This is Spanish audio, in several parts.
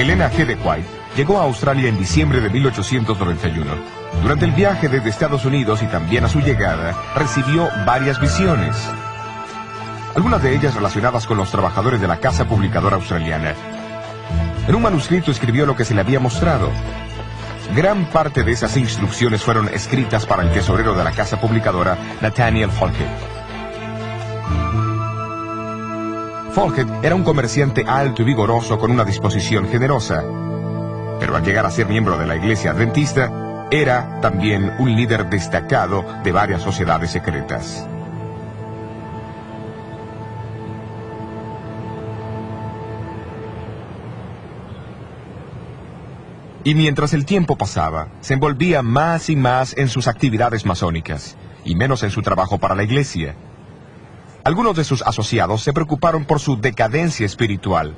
Elena G. de White llegó a Australia en diciembre de 1891. Durante el viaje desde Estados Unidos y también a su llegada, recibió varias visiones. Algunas de ellas relacionadas con los trabajadores de la casa publicadora australiana. En un manuscrito escribió lo que se le había mostrado. Gran parte de esas instrucciones fueron escritas para el tesorero de la casa publicadora, Nathaniel Falkett. Falkett era un comerciante alto y vigoroso con una disposición generosa. Pero al llegar a ser miembro de la Iglesia Adventista, era también un líder destacado de varias sociedades secretas. Y mientras el tiempo pasaba, se envolvía más y más en sus actividades masónicas, y menos en su trabajo para la Iglesia. Algunos de sus asociados se preocuparon por su decadencia espiritual,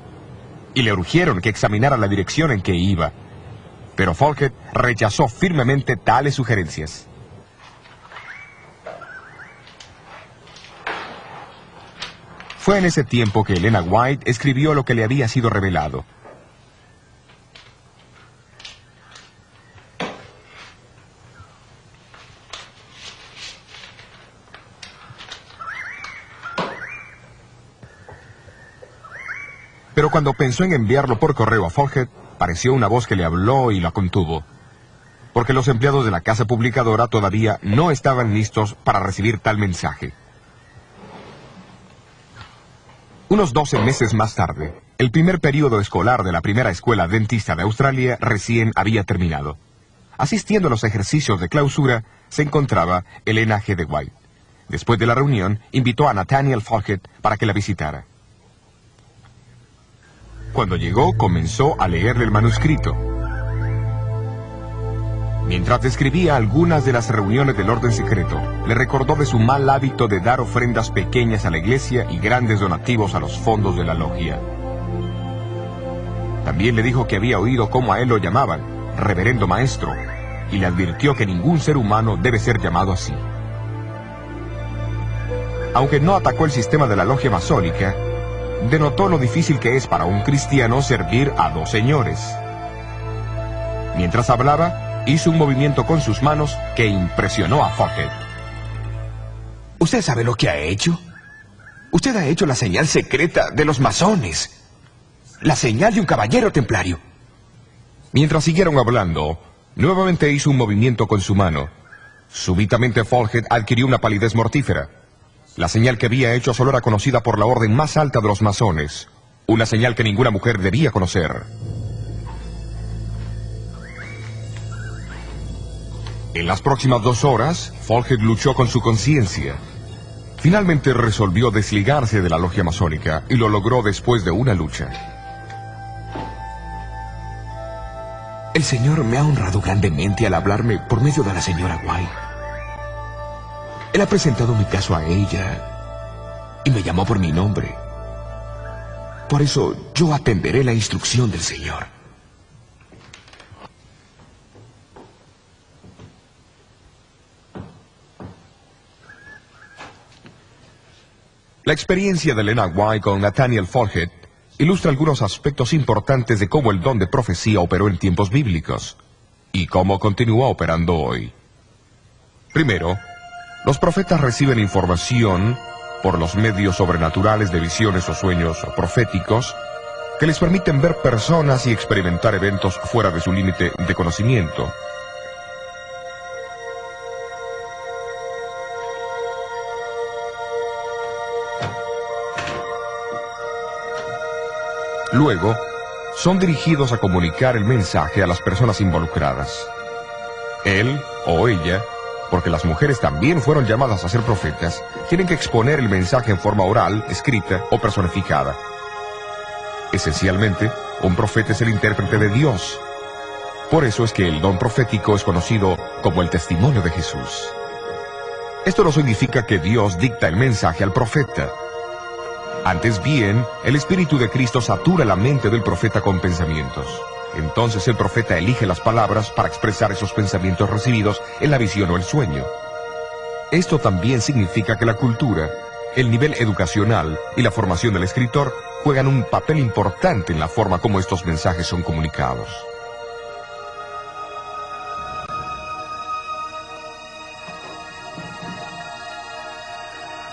y le urgieron que examinara la dirección en que iba. Pero Falkett rechazó firmemente tales sugerencias. Fue en ese tiempo que Elena White escribió lo que le había sido revelado. Pero cuando pensó en enviarlo por correo a Falkett, pareció una voz que le habló y la contuvo. Porque los empleados de la casa publicadora todavía no estaban listos para recibir tal mensaje. Unos 12 meses más tarde, el primer período escolar de la primera escuela adventista de Australia recién había terminado. Asistiendo a los ejercicios de clausura, se encontraba Elena G. de White. Después de la reunión, invitó a Nathaniel Falkett para que la visitara. Cuando llegó, comenzó a leerle el manuscrito. Mientras describía algunas de las reuniones del orden secreto, le recordó de su mal hábito de dar ofrendas pequeñas a la iglesia y grandes donativos a los fondos de la logia. También le dijo que había oído cómo a él lo llamaban, reverendo maestro, y le advirtió que ningún ser humano debe ser llamado así. Aunque no atacó el sistema de la logia masónica, denotó lo difícil que es para un cristiano servir a dos señores. Mientras hablaba, hizo un movimiento con sus manos que impresionó a Falkett. ¿Usted sabe lo que ha hecho? Usted ha hecho la señal secreta de los masones. La señal de un caballero templario. Mientras siguieron hablando, nuevamente hizo un movimiento con su mano. Súbitamente Falkett adquirió una palidez mortífera. La señal que había hecho solo era conocida por la orden más alta de los masones, una señal que ninguna mujer debía conocer. En las próximas 2 horas, Falkett luchó con su conciencia. Finalmente resolvió desligarse de la logia masónica y lo logró después de una lucha. El Señor me ha honrado grandemente al hablarme por medio de la señora White. Él ha presentado mi caso a ella y me llamó por mi nombre. Por eso yo atenderé la instrucción del Señor. La experiencia de Elena White con Nathaniel Falkett ilustra algunos aspectos importantes de cómo el don de profecía operó en tiempos bíblicos y cómo continúa operando hoy. Primero, los profetas reciben información por los medios sobrenaturales de visiones o sueños proféticos que les permiten ver personas y experimentar eventos fuera de su límite de conocimiento. Luego, son dirigidos a comunicar el mensaje a las personas involucradas. Él o ella, porque las mujeres también fueron llamadas a ser profetas, tienen que exponer el mensaje en forma oral, escrita o personificada. Esencialmente, un profeta es el intérprete de Dios. Por eso es que el don profético es conocido como el testimonio de Jesús. Esto no significa que Dios dicta el mensaje al profeta. Antes bien, el Espíritu de Cristo satura la mente del profeta con pensamientos. Entonces el profeta elige las palabras para expresar esos pensamientos recibidos en la visión o el sueño. Esto también significa que la cultura, el nivel educacional y la formación del escritor juegan un papel importante en la forma como estos mensajes son comunicados.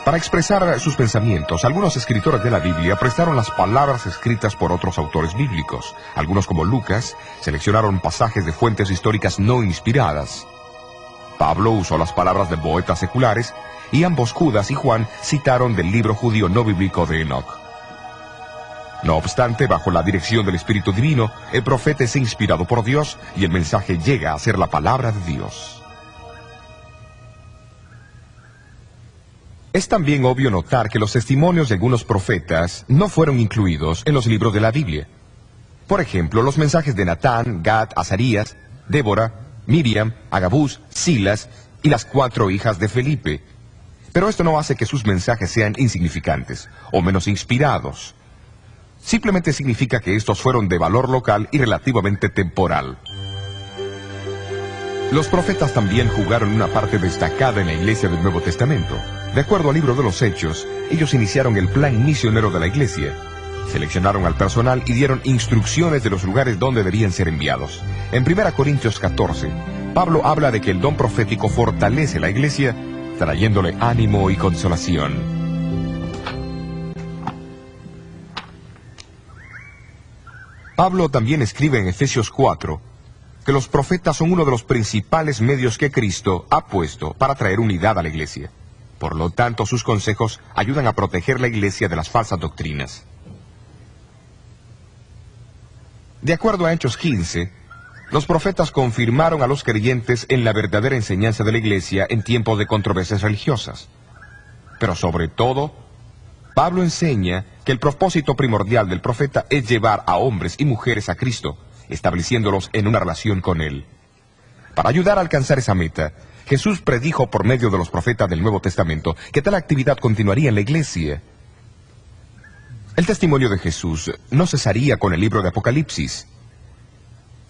Para expresar sus pensamientos, algunos escritores de la Biblia prestaron las palabras escritas por otros autores bíblicos. Algunos, como Lucas, seleccionaron pasajes de fuentes históricas no inspiradas. Pablo usó las palabras de poetas seculares, y ambos, Judas y Juan, citaron del libro judío no bíblico de Enoch. No obstante, bajo la dirección del Espíritu Divino, el profeta es inspirado por Dios y el mensaje llega a ser la palabra de Dios. Es también obvio notar que los testimonios de algunos profetas no fueron incluidos en los libros de la Biblia. Por ejemplo, los mensajes de Natán, Gad, Azarías, Débora, Miriam, Agabús, Silas y las 4 hijas de Felipe. Pero esto no hace que sus mensajes sean insignificantes o menos inspirados. Simplemente significa que estos fueron de valor local y relativamente temporal. Los profetas también jugaron una parte destacada en la iglesia del Nuevo Testamento. De acuerdo al libro de los Hechos, ellos iniciaron el plan misionero de la iglesia. Seleccionaron al personal y dieron instrucciones de los lugares donde debían ser enviados. En 1 Corintios 14, Pablo habla de que el don profético fortalece la iglesia, trayéndole ánimo y consolación. Pablo también escribe en Efesios 4 que los profetas son uno de los principales medios que Cristo ha puesto para traer unidad a la iglesia. Por lo tanto, sus consejos ayudan a proteger la iglesia de las falsas doctrinas. De acuerdo a Hechos 15, los profetas confirmaron a los creyentes en la verdadera enseñanza de la iglesia en tiempos de controversias religiosas. Pero sobre todo, Pablo enseña que el propósito primordial del profeta es llevar a hombres y mujeres a Cristo, estableciéndolos en una relación con Él. Para ayudar a alcanzar esa meta, Jesús predijo por medio de los profetas del Nuevo Testamento que tal actividad continuaría en la iglesia. El testimonio de Jesús no cesaría con el libro de Apocalipsis.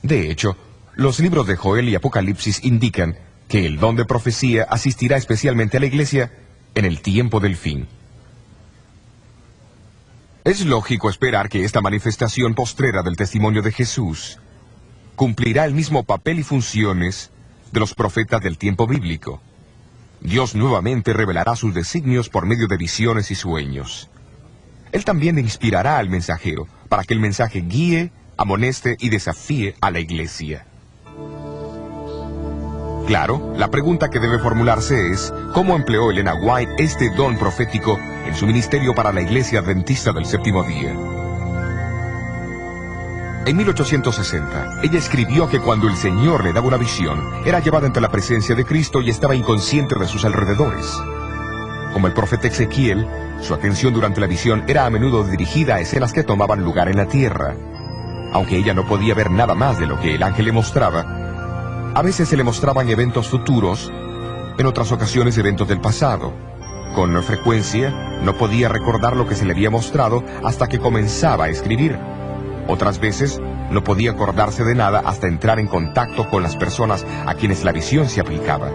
De hecho, los libros de Joel y Apocalipsis indican que el don de profecía asistirá especialmente a la iglesia en el tiempo del fin. Es lógico esperar que esta manifestación postrera del testimonio de Jesús cumplirá el mismo papel y funciones de los profetas del tiempo bíblico. Dios nuevamente revelará sus designios por medio de visiones y sueños. Él también inspirará al mensajero para que el mensaje guíe, amoneste y desafíe a la iglesia. Claro, la pregunta que debe formularse es, ¿cómo empleó Elena White este don profético en su ministerio para la Iglesia Adventista del Séptimo Día? En 1860, ella escribió que cuando el Señor le daba una visión, era llevada ante la presencia de Cristo y estaba inconsciente de sus alrededores. Como el profeta Ezequiel, su atención durante la visión era a menudo dirigida a escenas que tomaban lugar en la tierra. Aunque ella no podía ver nada más de lo que el ángel le mostraba, a veces se le mostraban eventos futuros, en otras ocasiones eventos del pasado. Con frecuencia, no podía recordar lo que se le había mostrado hasta que comenzaba a escribir. Otras veces, no podía acordarse de nada hasta entrar en contacto con las personas a quienes la visión se aplicaba.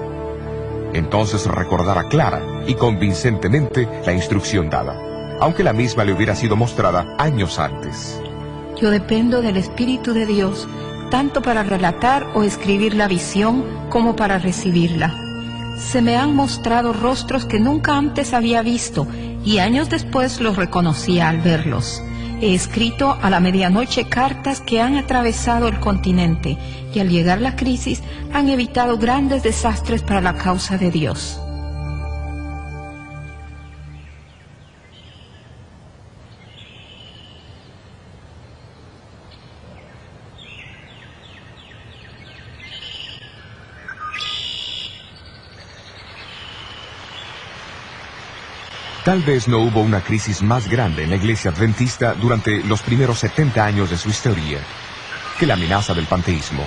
Entonces recordaba clara y convincentemente la instrucción dada, aunque la misma le hubiera sido mostrada años antes. Yo dependo del Espíritu de Dios, tanto para relatar o escribir la visión como para recibirla. Se me han mostrado rostros que nunca antes había visto y años después los reconocía al verlos. He escrito a la medianoche cartas que han atravesado el continente y al llegar la crisis han evitado grandes desastres para la causa de Dios. Tal vez no hubo una crisis más grande en la iglesia adventista durante los primeros 70 años de su historia que la amenaza del panteísmo.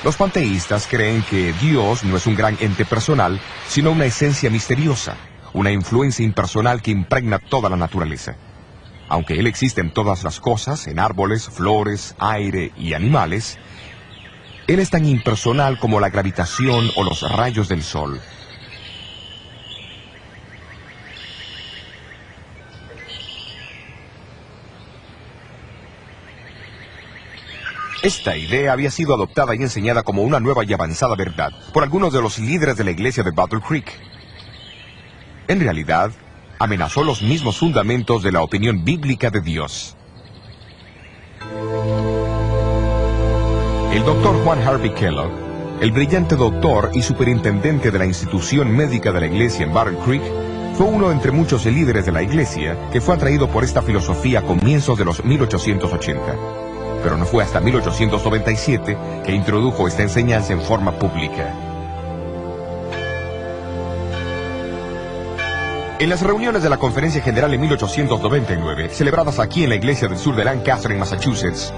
Los panteístas creen que Dios no es un gran ente personal, sino una esencia misteriosa, una influencia impersonal que impregna toda la naturaleza. Aunque Él existe en todas las cosas, en árboles, flores, aire y animales, Él es tan impersonal como la gravitación o los rayos del sol. Esta idea había sido adoptada y enseñada como una nueva y avanzada verdad por algunos de los líderes de la iglesia de Battle Creek. En realidad, amenazó los mismos fundamentos de la opinión bíblica de Dios. El doctor Juan Harvey Kellogg, el brillante doctor y superintendente de la institución médica de la iglesia en Battle Creek, fue uno entre muchos líderes de la iglesia que fue atraído por esta filosofía a comienzos de los 1880. Pero no fue hasta 1897 que introdujo esta enseñanza en forma pública. En las reuniones de la Conferencia General en 1899, celebradas aquí en la iglesia del sur de Lancaster, en Massachusetts,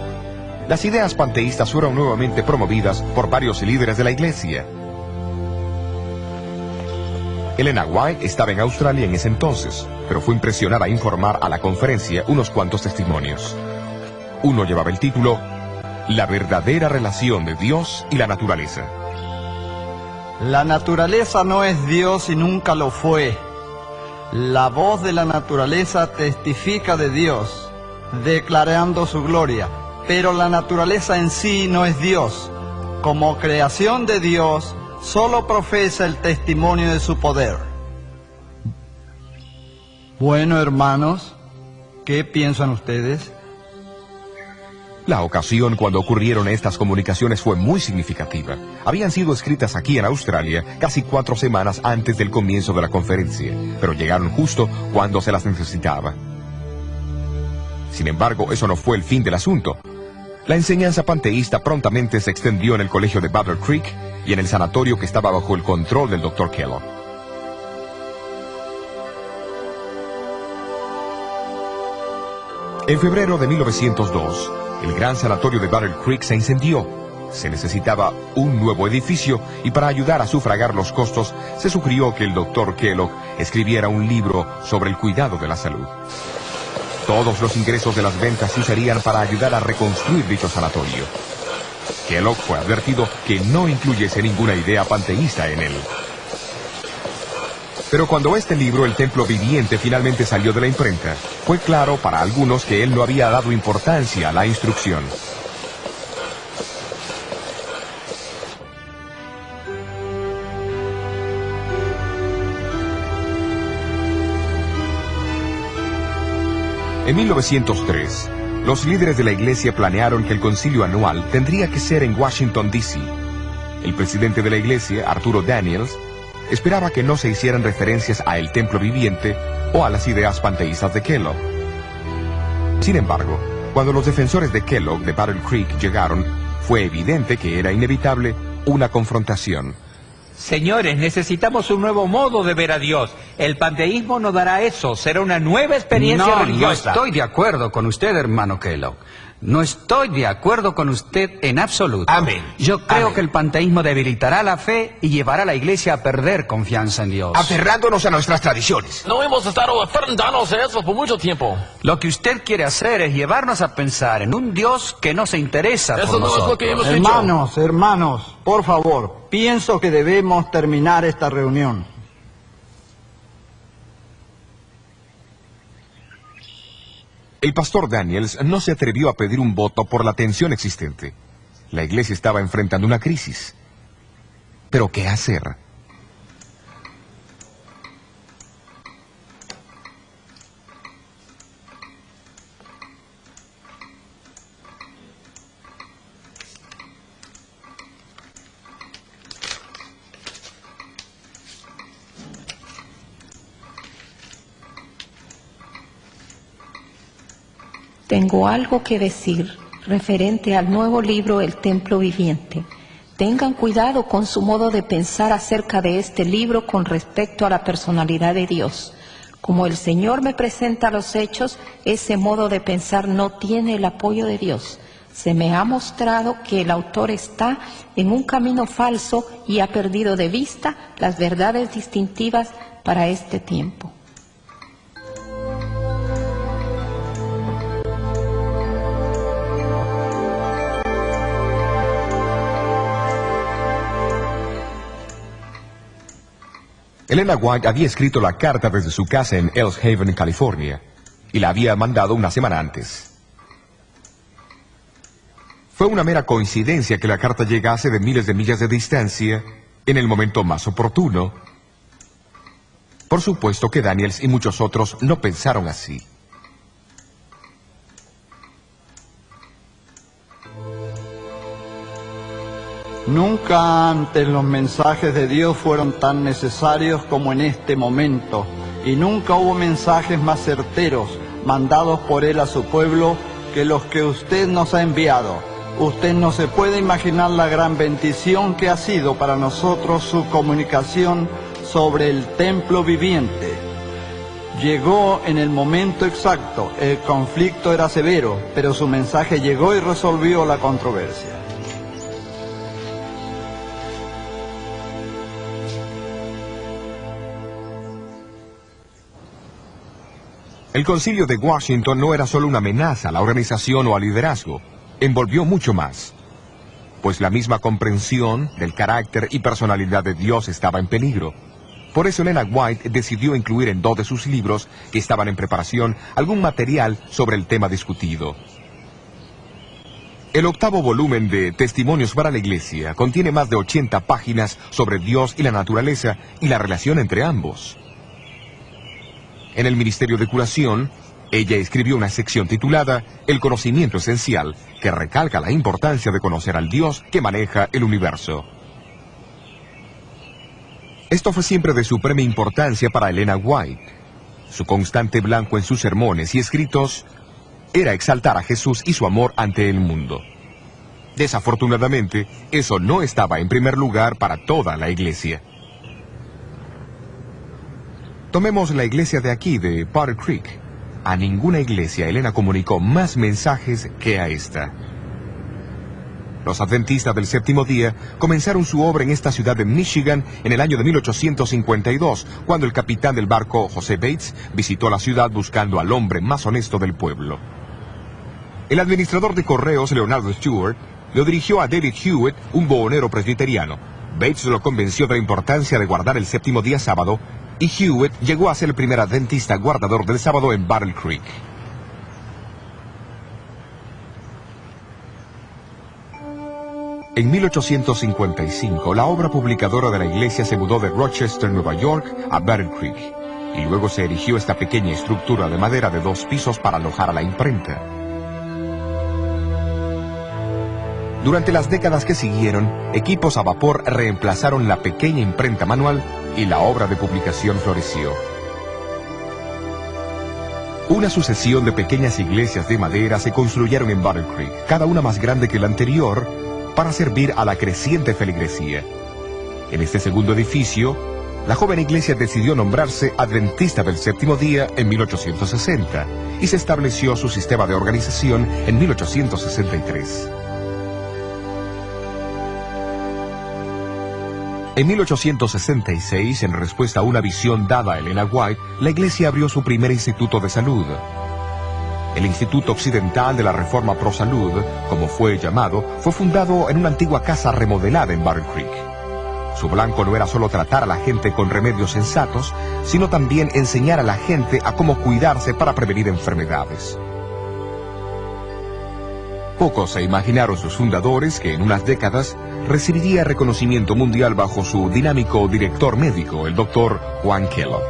las ideas panteístas fueron nuevamente promovidas por varios líderes de la iglesia. Elena White estaba en Australia en ese entonces, pero fue impresionada a informar a la conferencia unos cuantos testimonios. Uno llevaba el título La verdadera relación de Dios y la naturaleza. La naturaleza no es Dios y nunca lo fue. La voz de la naturaleza testifica de Dios, declarando su gloria. Pero la naturaleza en sí no es Dios. Como creación de Dios, solo profesa el testimonio de su poder. Bueno, hermanos, ¿qué piensan ustedes? La ocasión cuando ocurrieron estas comunicaciones fue muy significativa. Habían sido escritas aquí en Australia casi 4 semanas antes del comienzo de la conferencia, pero llegaron justo cuando se las necesitaba. Sin embargo, eso no fue el fin del asunto. La enseñanza panteísta prontamente se extendió en el colegio de Battle Creek y en el sanatorio que estaba bajo el control del Dr. Kellogg. En febrero de 1902, el gran sanatorio de Battle Creek se incendió. Se necesitaba un nuevo edificio y para ayudar a sufragar los costos, se sugirió que el Dr. Kellogg escribiera un libro sobre el cuidado de la salud. Todos los ingresos de las ventas se usarían para ayudar a reconstruir dicho sanatorio. Kellogg fue advertido que no incluyese ninguna idea panteísta en él. Pero cuando este libro, El Templo Viviente, finalmente salió de la imprenta, fue claro para algunos que él no había dado importancia a la instrucción. En 1903, los líderes de la iglesia planearon que el concilio anual tendría que ser en Washington, D.C. El presidente de la iglesia, Arturo Daniels, esperaba que no se hicieran referencias a el templo viviente o a las ideas panteístas de Kellogg. Sin embargo, cuando los defensores de Kellogg de Battle Creek llegaron, fue evidente que era inevitable una confrontación. Señores, necesitamos un nuevo modo de ver a Dios. El panteísmo no dará eso, será una nueva experiencia religiosa. No estoy de acuerdo con usted, hermano Kellogg. No estoy de acuerdo con usted en absoluto. Amén. Yo creo Amén. que el panteísmo debilitará la fe y llevará a la iglesia a perder confianza en Dios. Aferrándonos a nuestras tradiciones. No hemos estado aferrándonos a eso por mucho tiempo. Lo que usted quiere hacer es llevarnos a pensar en un Dios que no se interesa Eso por no es nosotros. lo que hemos Hermanos, hermanos, por favor, pienso que debemos terminar esta reunión. El pastor Daniels no se atrevió a pedir un voto por la tensión existente. La iglesia estaba enfrentando una crisis. ¿Pero qué hacer? Tengo algo que decir referente al nuevo libro El Templo Viviente. Tengan cuidado con su modo de pensar acerca de este libro con respecto a la personalidad de Dios. Como el Señor me presenta los hechos, ese modo de pensar no tiene el apoyo de Dios. Se me ha mostrado que el autor está en un camino falso y ha perdido de vista las verdades distintivas para este tiempo. Elena White había escrito la carta desde su casa en Ells Haven, California, y la había mandado una semana antes. Fue una mera coincidencia que la carta llegase de miles de millas de distancia en el momento más oportuno. Por supuesto que Daniels y muchos otros no pensaron así. Nunca antes los mensajes de Dios fueron tan necesarios como en este momento, y nunca hubo mensajes más certeros mandados por Él a su pueblo que los que usted nos ha enviado. Usted no se puede imaginar la gran bendición que ha sido para nosotros su comunicación sobre el templo viviente. Llegó en el momento exacto. El conflicto era severo, pero su mensaje llegó y resolvió la controversia. El concilio de Washington no era solo una amenaza a la organización o al liderazgo, envolvió mucho más, pues la misma comprensión del carácter y personalidad de Dios estaba en peligro. Por eso Elena White decidió incluir en 2 de sus libros, que estaban en preparación, algún material sobre el tema discutido. El 8º volumen de Testimonios para la Iglesia contiene más de 80 páginas sobre Dios y la naturaleza y la relación entre ambos. En el Ministerio de Curación, ella escribió una sección titulada El conocimiento esencial, que recalca la importancia de conocer al Dios que maneja el universo. Esto fue siempre de suprema importancia para Elena White. Su constante blanco en sus sermones y escritos era exaltar a Jesús y su amor ante el mundo. Desafortunadamente, eso no estaba en primer lugar para toda la iglesia. Tomemos la iglesia de aquí, de Battle Creek. A ninguna iglesia Elena comunicó más mensajes que a esta. Los adventistas del séptimo día comenzaron su obra en esta ciudad de Michigan en el año de 1852, cuando el capitán del barco, José Bates, visitó la ciudad buscando al hombre más honesto del pueblo. El administrador de correos, Leonardo Stewart, lo dirigió a David Hewitt, un buhonero presbiteriano. Bates lo convenció de la importancia de guardar el séptimo día sábado, y Hewitt llegó a ser el primer adventista guardador del sábado en Battle Creek. En 1855, la obra publicadora de la iglesia se mudó de Rochester, Nueva York, a Battle Creek, y luego se erigió esta pequeña estructura de madera de 2 pisos para alojar a la imprenta. Durante las décadas que siguieron, equipos a vapor reemplazaron la pequeña imprenta manual y la obra de publicación floreció. Una sucesión de pequeñas iglesias de madera se construyeron en Battle Creek, cada una más grande que la anterior, para servir a la creciente feligresía. En este segundo edificio, la joven iglesia decidió nombrarse Adventista del Séptimo Día en 1860 y se estableció su sistema de organización en 1863. En 1866, en respuesta a una visión dada a Elena White, la iglesia abrió su primer instituto de salud. El Instituto Occidental de la Reforma Pro Salud, como fue llamado, fue fundado en una antigua casa remodelada en Battle Creek. Su blanco no era solo tratar a la gente con remedios sensatos, sino también enseñar a la gente a cómo cuidarse para prevenir enfermedades. Pocos se imaginaron sus fundadores que en unas décadas recibiría reconocimiento mundial bajo su dinámico director médico, el Dr. Juan Kellogg.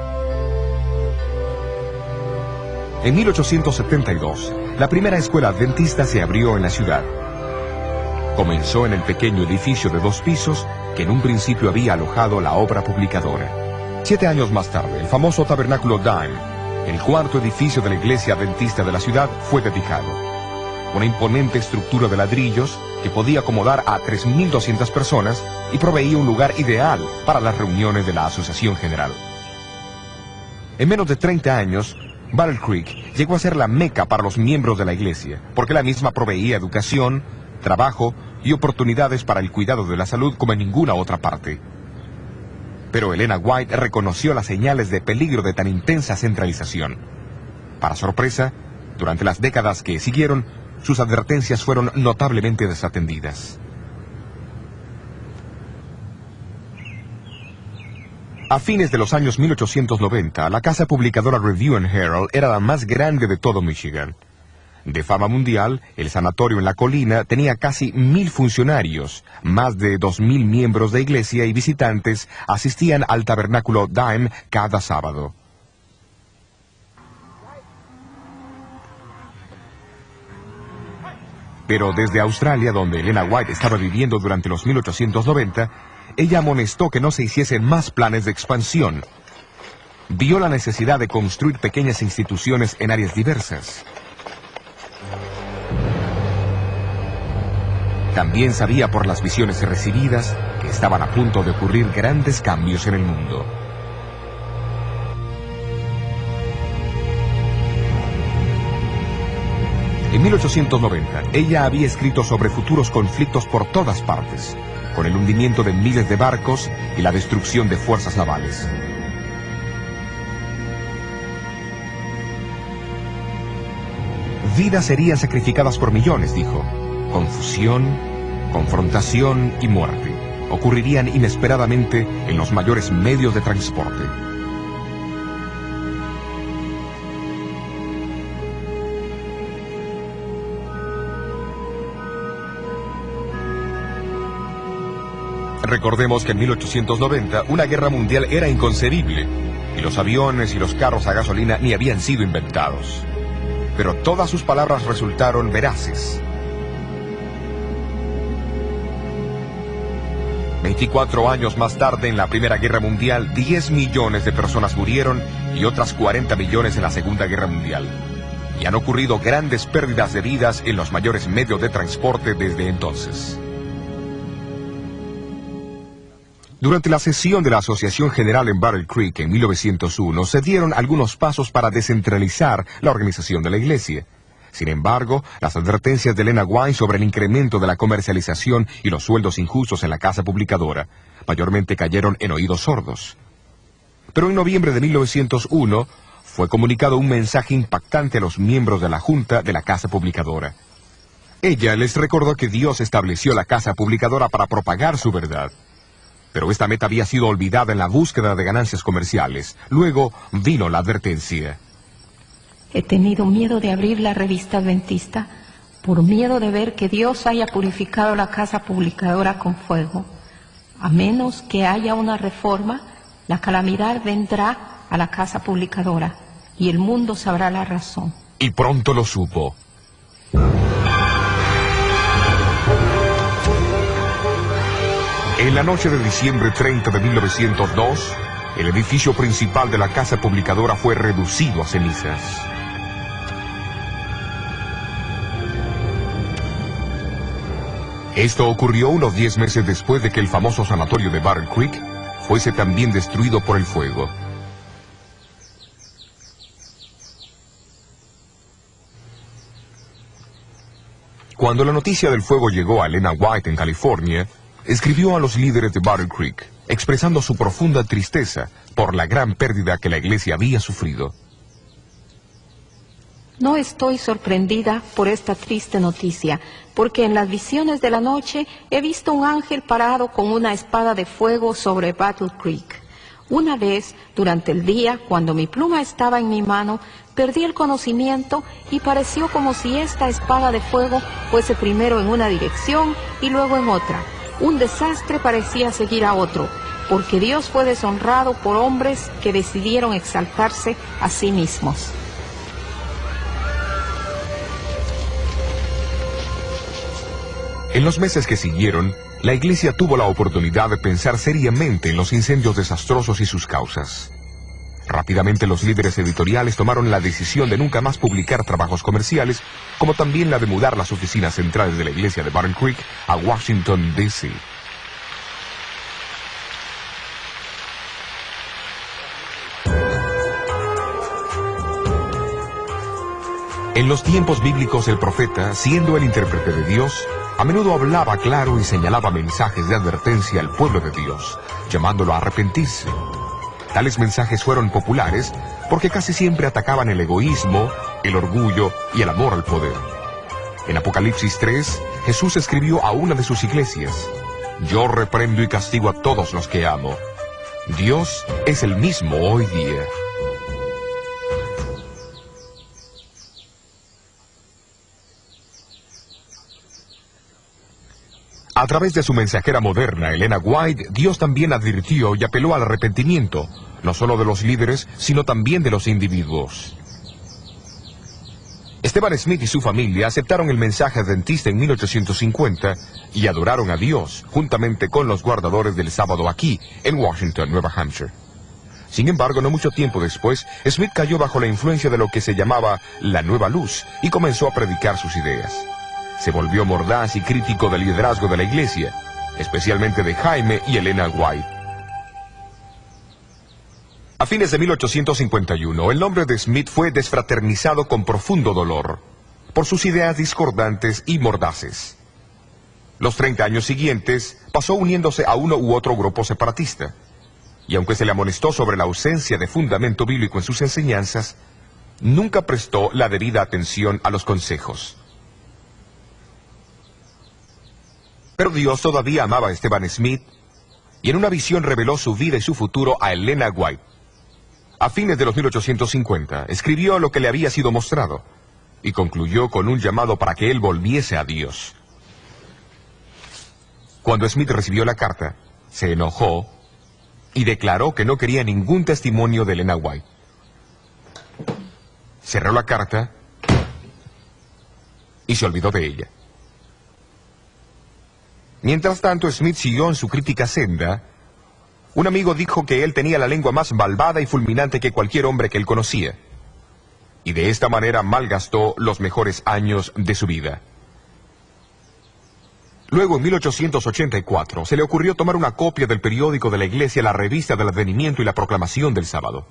En 1872, la primera escuela adventista se abrió en la ciudad. Comenzó en el pequeño edificio de 2 pisos que en un principio había alojado la obra publicadora. 7 años más tarde, el famoso tabernáculo Dime, el 4º edificio de la iglesia adventista de la ciudad, fue dedicado. Una imponente estructura de ladrillos que podía acomodar a 3.200 personas y proveía un lugar ideal para las reuniones de la Asociación General. En menos de 30 años, Battle Creek llegó a ser la meca para los miembros de la iglesia, porque la misma proveía educación, trabajo y oportunidades para el cuidado de la salud como en ninguna otra parte. Pero Elena White reconoció las señales de peligro de tan intensa centralización. Para sorpresa, durante las décadas que siguieron, sus advertencias fueron notablemente desatendidas. A fines de los años 1890, la casa publicadora Review and Herald era la más grande de todo Michigan. De fama mundial, el sanatorio en la colina tenía casi 1000 funcionarios, más de 2000 miembros de iglesia y visitantes asistían al tabernáculo Dime cada sábado. Pero desde Australia, donde Elena White estaba viviendo durante los 1890, ella amonestó que no se hiciesen más planes de expansión. Vio la necesidad de construir pequeñas instituciones en áreas diversas. También sabía por las visiones recibidas que estaban a punto de ocurrir grandes cambios en el mundo. En 1890, ella había escrito sobre futuros conflictos por todas partes, con el hundimiento de miles de barcos y la destrucción de fuerzas navales. Vidas serían sacrificadas por millones, dijo. Confusión, confrontación y muerte ocurrirían inesperadamente en los mayores medios de transporte. Recordemos que en 1890 una guerra mundial era inconcebible y los aviones y los carros a gasolina ni habían sido inventados. Pero todas sus palabras resultaron veraces. 24 años más tarde, en la Primera Guerra Mundial, 10 millones de personas murieron y otras 40 millones en la Segunda Guerra Mundial. Y han ocurrido grandes pérdidas de vidas en los mayores medios de transporte desde entonces. Durante la sesión de la Asociación General en Battle Creek en 1901, se dieron algunos pasos para descentralizar la organización de la iglesia. Sin embargo, las advertencias de Elena White sobre el incremento de la comercialización y los sueldos injustos en la casa publicadora mayormente cayeron en oídos sordos. Pero en noviembre de 1901 fue comunicado un mensaje impactante a los miembros de la Junta de la Casa Publicadora. Ella les recordó que Dios estableció la Casa Publicadora para propagar su verdad. Pero esta meta había sido olvidada en la búsqueda de ganancias comerciales. Luego vino la advertencia. He tenido miedo de abrir la revista adventista por miedo de ver que Dios haya purificado la casa publicadora con fuego. A menos que haya una reforma, la calamidad vendrá a la casa publicadora y el mundo sabrá la razón. Y pronto lo supo. En la noche de diciembre 30 de 1902, el edificio principal de la casa publicadora fue reducido a cenizas. Esto ocurrió unos 10 meses después de que el famoso sanatorio de Battle Creek fuese también destruido por el fuego. Cuando la noticia del fuego llegó a Elena White en California, escribió a los líderes de Battle Creek, expresando su profunda tristeza por la gran pérdida que la iglesia había sufrido. No estoy sorprendida por esta triste noticia, porque en las visiones de la noche he visto un ángel parado con una espada de fuego sobre Battle Creek. Una vez, durante el día, cuando mi pluma estaba en mi mano, perdí el conocimiento y pareció como si esta espada de fuego fuese primero en una dirección y luego en otra. Un desastre parecía seguir a otro, porque Dios fue deshonrado por hombres que decidieron exaltarse a sí mismos. En los meses que siguieron, la iglesia tuvo la oportunidad de pensar seriamente en los incendios desastrosos y sus causas. Rápidamente los líderes editoriales tomaron la decisión de nunca más publicar trabajos comerciales, como también la de mudar las oficinas centrales de la iglesia de Battle Creek a Washington, D.C. En los tiempos bíblicos, el profeta, siendo el intérprete de Dios, a menudo hablaba claro y señalaba mensajes de advertencia al pueblo de Dios, llamándolo a arrepentirse. Tales mensajes fueron populares porque casi siempre atacaban el egoísmo, el orgullo y el amor al poder. En Apocalipsis 3, Jesús escribió a una de sus iglesias: «Yo reprendo y castigo a todos los que amo». Dios es el mismo hoy día. A través de su mensajera moderna, Elena White, Dios también advirtió y apeló al arrepentimiento, no solo de los líderes, sino también de los individuos. Esteban Smith y su familia aceptaron el mensaje adventista en 1850 y adoraron a Dios, juntamente con los guardadores del sábado aquí, en Washington, Nueva Hampshire. Sin embargo, no mucho tiempo después, Smith cayó bajo la influencia de lo que se llamaba la Nueva Luz y comenzó a predicar sus ideas. Se volvió mordaz y crítico del liderazgo de la iglesia, especialmente de Jaime y Elena White. A fines de 1851, el nombre de Smith fue desfraternizado con profundo dolor por sus ideas discordantes y mordaces. Los 30 años siguientes pasó uniéndose a uno u otro grupo separatista, y aunque se le amonestó sobre la ausencia de fundamento bíblico en sus enseñanzas, nunca prestó la debida atención a los consejos. Pero Dios todavía amaba a Esteban Smith, y en una visión reveló su vida y su futuro a Elena White. A fines de los 1850, escribió lo que le había sido mostrado, y concluyó con un llamado para que él volviese a Dios. Cuando Smith recibió la carta, se enojó y declaró que no quería ningún testimonio de Elena White. Cerró la carta y se olvidó de ella. Mientras tanto, Smith siguió en su crítica senda. Un amigo dijo que él tenía la lengua más malvada y fulminante que cualquier hombre que él conocía, y de esta manera malgastó los mejores años de su vida. Luego, en 1884, se le ocurrió tomar una copia del periódico de la iglesia, la Revista del Advenimiento y la Proclamación del Sábado.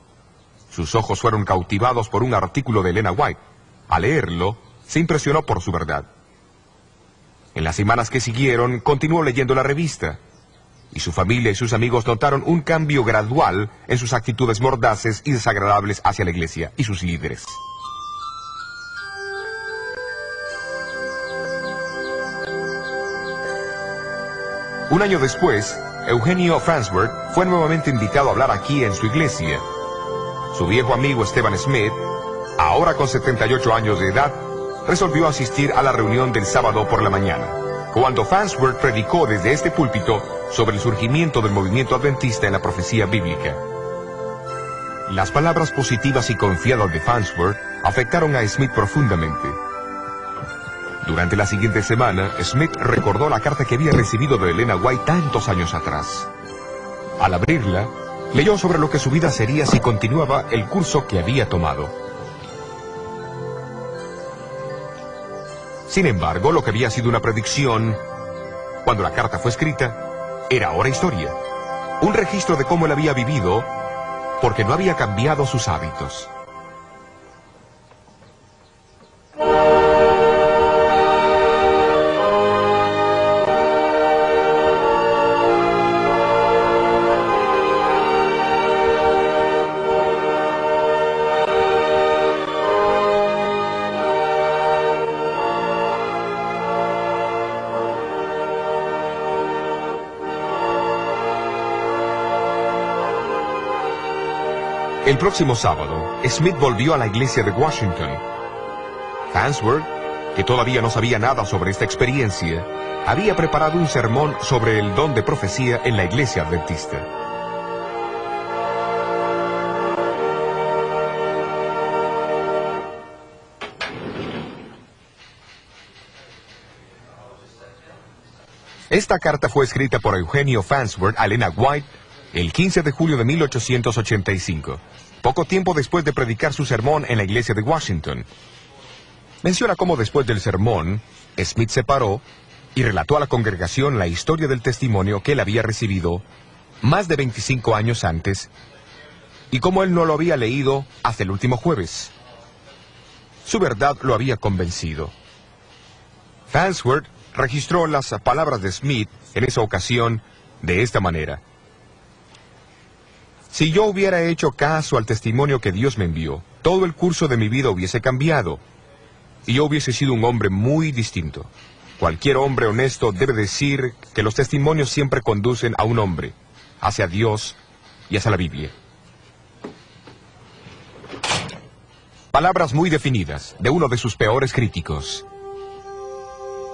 Sus ojos fueron cautivados por un artículo de Elena White. Al leerlo, se impresionó por su verdad. En las semanas que siguieron, continuó leyendo la revista, y su familia y sus amigos notaron un cambio gradual en sus actitudes mordaces y desagradables hacia la iglesia y sus líderes. Un año después, Eugenio Farnsworth fue nuevamente invitado a hablar aquí en su iglesia. Su viejo amigo Esteban Smith, ahora con 78 años de edad, resolvió asistir a la reunión del sábado por la mañana, cuando Farnsworth predicó desde este púlpito sobre el surgimiento del movimiento adventista en la profecía bíblica. Las palabras positivas y confiadas de Farnsworth afectaron a Smith profundamente. Durante la siguiente semana, Smith recordó la carta que había recibido de Elena White tantos años atrás. Al abrirla, leyó sobre lo que su vida sería si continuaba el curso que había tomado. Sin embargo, lo que había sido una predicción, cuando la carta fue escrita, era ahora historia. Un registro de cómo él había vivido, porque no había cambiado sus hábitos. El próximo sábado, Smith volvió a la iglesia de Washington. Farnsworth, que todavía no sabía nada sobre esta experiencia, había preparado un sermón sobre el don de profecía en la iglesia adventista. Esta carta fue escrita por Eugenio Farnsworth a Elena White el 15 de julio de 1885, poco tiempo después de predicar su sermón en la iglesia de Washington. Menciona cómo después del sermón, Smith se paró y relató a la congregación la historia del testimonio que él había recibido más de 25 años antes y cómo él no lo había leído hasta el último jueves. Su verdad lo había convencido. Farnsworth registró las palabras de Smith en esa ocasión de esta manera: si yo hubiera hecho caso al testimonio que Dios me envió, todo el curso de mi vida hubiese cambiado, y yo hubiese sido un hombre muy distinto. Cualquier hombre honesto debe decir que los testimonios siempre conducen a un hombre, hacia Dios y hacia la Biblia. Palabras muy definidas de uno de sus peores críticos.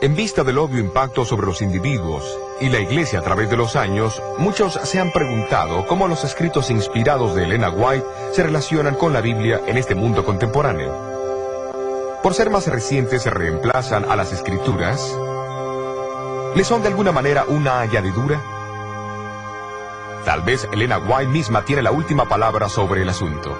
En vista del obvio impacto sobre los individuos y la Iglesia a través de los años, muchos se han preguntado cómo los escritos inspirados de Elena White se relacionan con la Biblia en este mundo contemporáneo. Por ser más recientes, se reemplazan a las Escrituras. ¿Le son de alguna manera una añadidura? Tal vez Elena White misma tiene la última palabra sobre el asunto.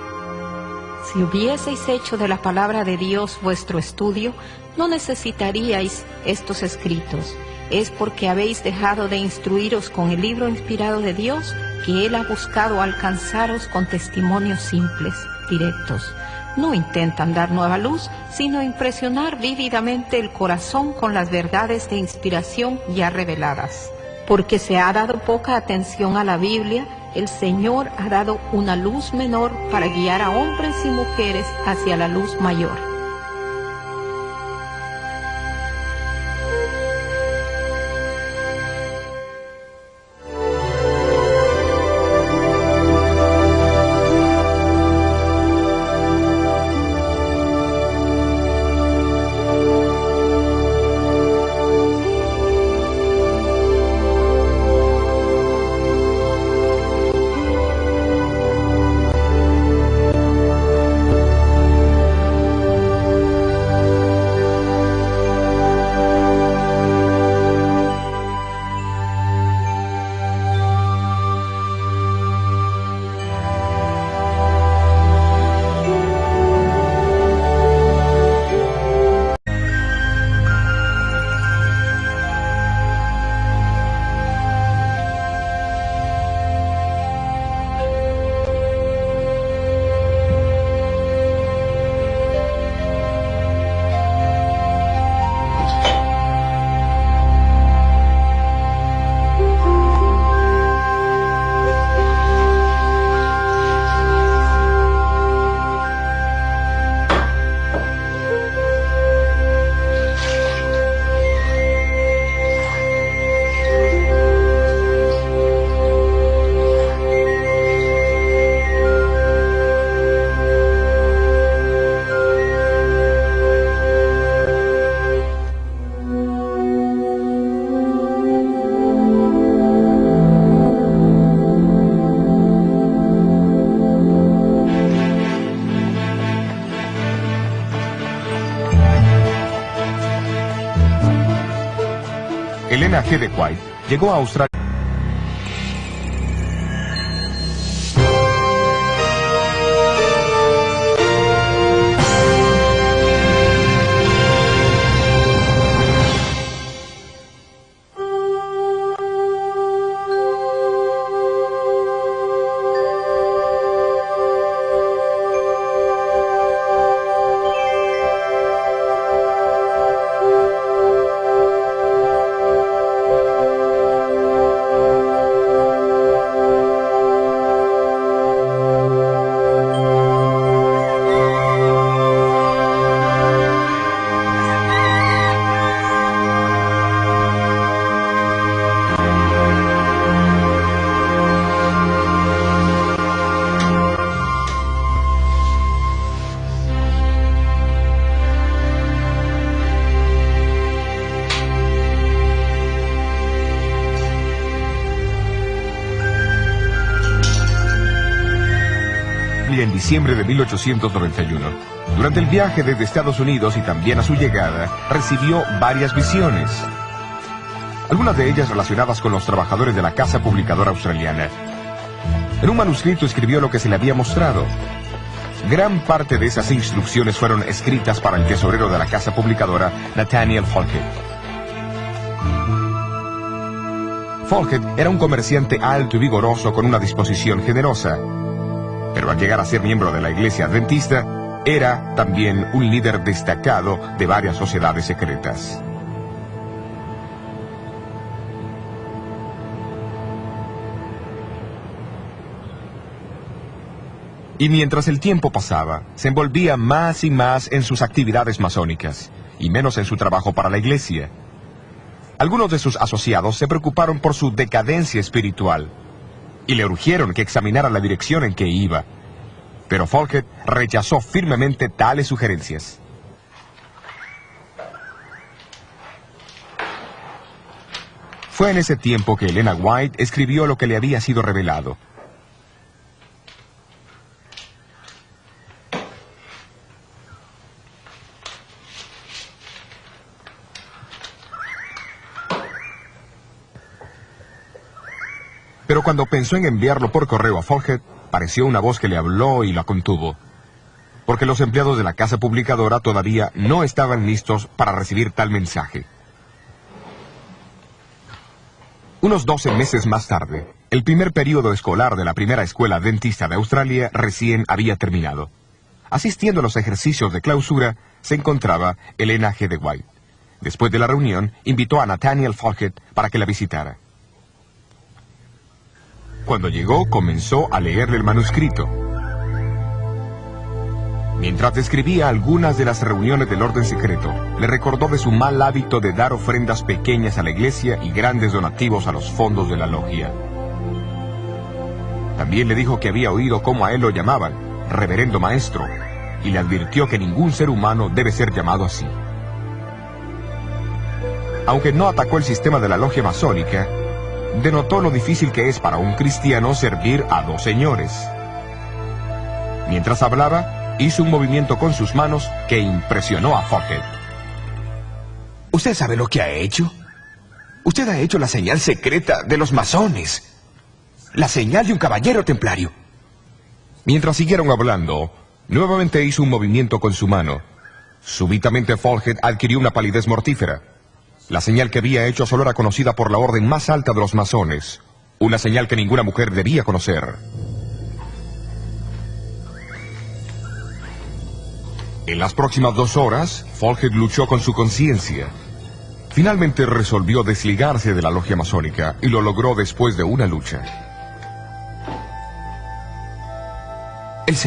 Si hubieseis hecho de la palabra de Dios vuestro estudio, no necesitaríais estos escritos. Es porque habéis dejado de instruiros con el libro inspirado de Dios que Él ha buscado alcanzaros con testimonios simples, directos. No intentan dar nueva luz, sino impresionar vívidamente el corazón con las verdades de inspiración ya reveladas. Porque se ha dado poca atención a la Biblia, el Señor ha dado una luz menor para guiar a hombres y mujeres hacia la luz mayor. Elena G. de White llegó a Australia. En diciembre de 1891. Durante el viaje desde Estados Unidos y también a su llegada, recibió varias visiones. Algunas de ellas relacionadas con los trabajadores de la casa publicadora australiana. En un manuscrito escribió lo que se le había mostrado. Gran parte de esas instrucciones fueron escritas para el tesorero de la casa publicadora, Nathaniel Folkett. Folkett era un comerciante alto y vigoroso con una disposición generosa. Pero al llegar a ser miembro de la Iglesia Adventista, era también un líder destacado de varias sociedades secretas. Y mientras el tiempo pasaba, se envolvía más y más en sus actividades masónicas, y menos en su trabajo para la Iglesia. Algunos de sus asociados se preocuparon por su decadencia espiritual, y le urgieron que examinara la dirección en que iba. Pero Folkett rechazó firmemente tales sugerencias. Fue en ese tiempo que Elena White escribió lo que le había sido revelado. Pero cuando pensó en enviarlo por correo a Folhead, pareció una voz que le habló y la contuvo, porque los empleados de la casa publicadora todavía no estaban listos para recibir tal mensaje. Unos 12 meses más tarde, el primer período escolar de la primera escuela dentista de Australia recién había terminado. Asistiendo a los ejercicios de clausura se encontraba Elena G. de White. Después de la reunión, invitó a Nathaniel Folhead para que la visitara. Cuando llegó, comenzó a leerle el manuscrito. Mientras describía algunas de las reuniones del orden secreto, le recordó de su mal hábito de dar ofrendas pequeñas a la iglesia y grandes donativos a los fondos de la logia. También le dijo que había oído cómo a él lo llamaban, reverendo maestro, y le advirtió que ningún ser humano debe ser llamado así. Aunque no atacó el sistema de la logia masónica, denotó lo difícil que es para un cristiano servir a dos señores. Mientras hablaba, hizo un movimiento con sus manos que impresionó a Folhead. ¿Usted sabe lo que ha hecho? Usted ha hecho la señal secreta de los masones. La señal de un caballero templario. Mientras siguieron hablando, nuevamente hizo un movimiento con su mano. Súbitamente Folhead adquirió una palidez mortífera. La señal que había hecho solo era conocida por la orden más alta de los masones. Una señal que ninguna mujer debía conocer. En las próximas 2 horas, Folhead luchó con su conciencia. Finalmente resolvió desligarse de la logia masónica y lo logró después de una lucha.